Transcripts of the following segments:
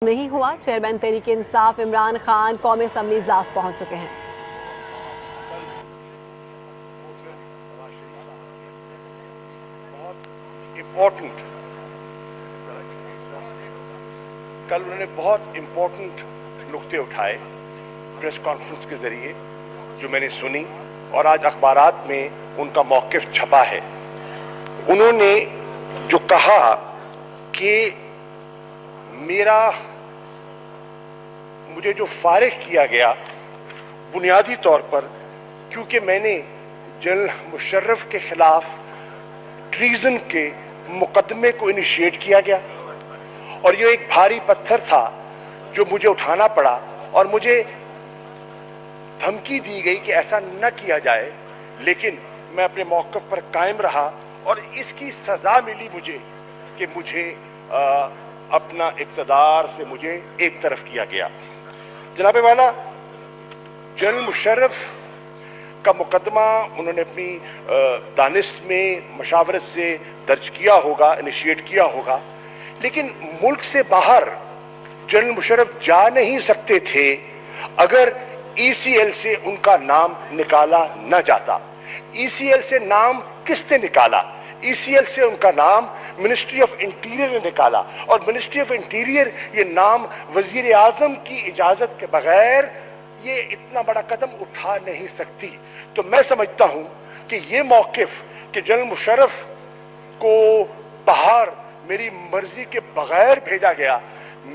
نہیں ہوا۔ چیئرمین تحریک انصاف عمران خان قومی اسمبلی اجلاس پہنچ چکے ہیں۔ کل انہوں نے بہت امپورٹنٹ نقطے اٹھائے پریس کانفرنس کے ذریعے، جو میں نے سنی اور آج اخبارات میں ان کا موقف چھپا ہے۔ انہوں نے جو کہا کہ مجھے جو فارغ کیا گیا بنیادی طور پر کیونکہ میں نے جنرل مشرف کے خلاف ٹریزن کے مقدمے کو انیشیٹ کیا گیا، اور یہ ایک بھاری پتھر تھا جو مجھے اٹھانا پڑا، اور مجھے دھمکی دی گئی کہ ایسا نہ کیا جائے، لیکن میں اپنے موقف پر قائم رہا، اور اس کی سزا ملی مجھے کہ مجھے اپنا اقتدار سے مجھے ایک طرف کیا گیا۔ جناب والا، جنرل مشرف کا مقدمہ انہوں نے اپنی دانست میں مشاورت سے درج کیا ہوگا، انیشیٹ کیا ہوگا، لیکن ملک سے باہر جنرل مشرف جا نہیں سکتے تھے اگر ای سی ایل سے ان کا نام نکالا نہ جاتا۔ ای سی ایل سے نام کس نے نکالا؟ ای سی ایل سے ان کا نام منسٹری آف انٹیریئر نے نکالا، اور منسٹری آف انٹیریئر یہ نام وزیر اعظم کی اجازت کے بغیر یہ اتنا بڑا قدم اٹھا نہیں سکتی۔ تو میں سمجھتا ہوں کہ یہ موقف کہ جنرل مشرف کو باہر میری مرضی کے بغیر بھیجا گیا،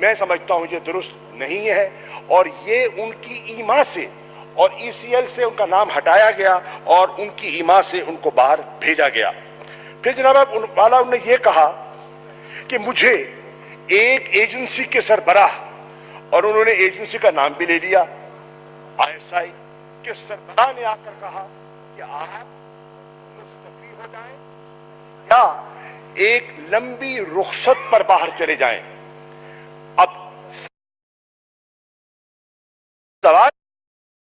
میں سمجھتا ہوں یہ درست نہیں ہے، اور یہ ان کی ایما سے اور ای سی ایل سے ان کا نام ہٹایا گیا اور ان کی ایما سے ان کو باہر بھیجا گیا۔ پھر جناب والا انہوں نے یہ کہا کہ مجھے ایک ایجنسی کے سربراہ، اور انہوں نے ایجنسی کا نام بھی لے لیا، آئی ایس آئی کے سربراہ نے آ کر کہا کہ آپ مستعفی ہو جائیں یا ایک لمبی رخصت پر باہر چلے جائیں۔